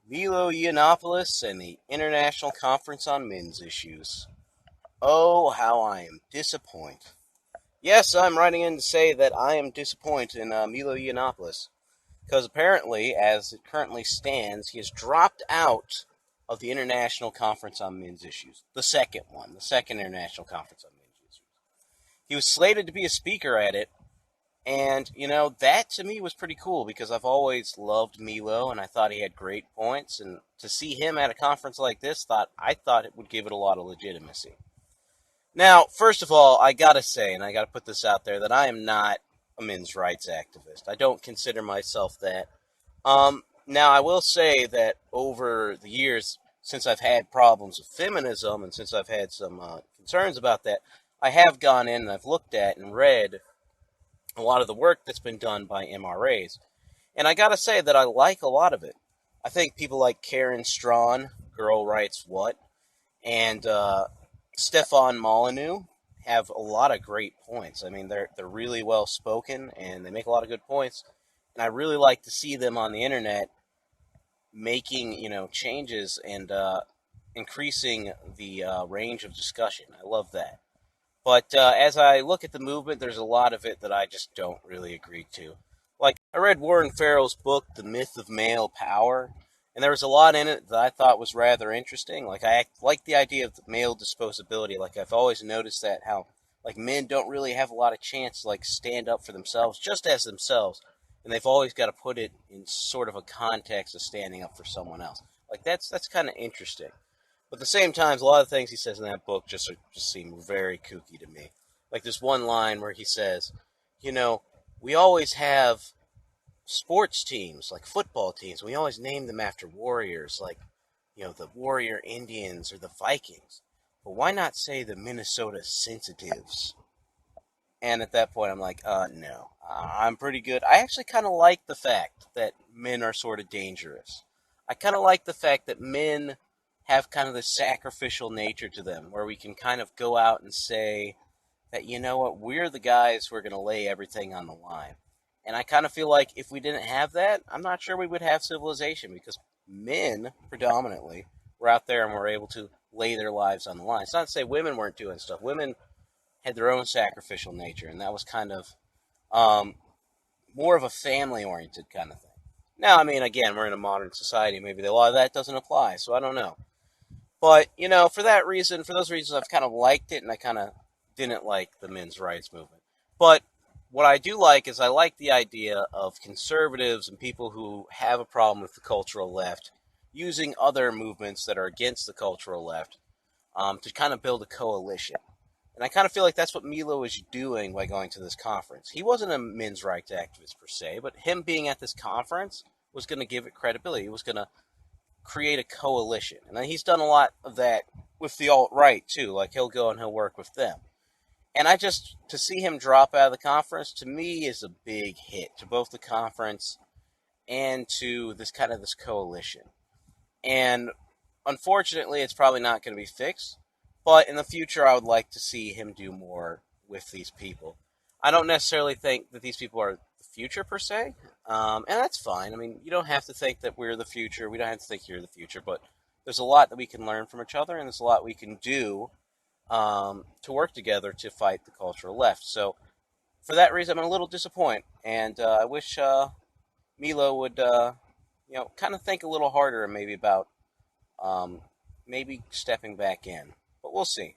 Milo Yiannopolous and the International Conference on Men's Issues. Oh, how I am disappointed. Yes, I'm writing in to say that I am disappointed in Milo Yiannopolous, because apparently, as it currently stands, he has dropped out of the International Conference on Men's Issues. The second International Conference on Men's Issues. He was slated to be a speaker at it, and, that to me was pretty cool because I've always loved Milo and I thought he had great points. And to see him at a conference like this, I thought it would give it a lot of legitimacy. Now, first of all, I gotta say, and I gotta put this out there, that I am not a men's rights activist. I don't consider myself that. Now, I will say that over the years, since I've had problems with feminism and since I've had some concerns about that, I have gone in and I've looked at and read a lot of the work that's been done by MRAs. And I gotta say that I like a lot of it. I think people like Karen Strawn, Girl Writes What, and Stefan Molyneux have a lot of great points. I mean, they're really well spoken and they make a lot of good points. And I really like to see them on the internet making changes and increasing the range of discussion. I love that. But as I look at the movement, there's a lot of it that I just don't really agree to. Like, I read Warren Farrell's book, The Myth of Male Power, and there was a lot in it that I thought was rather interesting. Like, I like the idea of the male disposability. Like, I've always noticed that how, like, men don't really have a lot of chance to, like, stand up for themselves just as themselves, and they've always got to put it in sort of a context of standing up for someone else. Like, that's kind of interesting. But at the same time, a lot of things he says in that book just seem very kooky to me. Like this one line where he says, you know, we always have sports teams, like football teams. We always name them after warriors, like, the Warrior Indians or the Vikings. But why not say the Minnesota Sensitives? And at that point, I'm like, no, I'm pretty good. I actually kind of like the fact that men are sort of dangerous. I kind of like the fact that men have kind of this sacrificial nature to them, where we can kind of go out and say that, you know what, we're the guys who are going to lay everything on the line. And I kind of feel like if we didn't have that, I'm not sure we would have civilization because men, predominantly, were out there and were able to lay their lives on the line. It's not to say women weren't doing stuff. Women had their own sacrificial nature, and that was kind of um, more of a family-oriented kind of thing. Now, I mean, again, we're in a modern society. Maybe a lot of that doesn't apply, so I don't know. But, for that reason, for those reasons, I've kind of liked it, and I kind of didn't like the men's rights movement. But what I do like is I like the idea of conservatives and people who have a problem with the cultural left using other movements that are against the cultural left to kind of build a coalition. And I kind of feel like that's what Milo is doing by going to this conference. He wasn't a men's rights activist per se, but him being at this conference was going to give it credibility. He was going to create a coalition. And he's done a lot of that with the alt-right, too. Like, he'll go and he'll work with them. And to see him drop out of the conference, to me, is a big hit to both the conference and to this coalition. And unfortunately, it's probably not going to be fixed. But in the future, I would like to see him do more with these people. I don't necessarily think that these people are the future per se, and that's fine. I mean, you don't have to think that we're the future. We don't have to think you're the future, but there's a lot that we can learn from each other, and there's a lot we can do to work together to fight the cultural left. So, for that reason, I'm a little disappointed, and I wish Milo would, kind of think a little harder maybe about maybe stepping back in. But we'll see.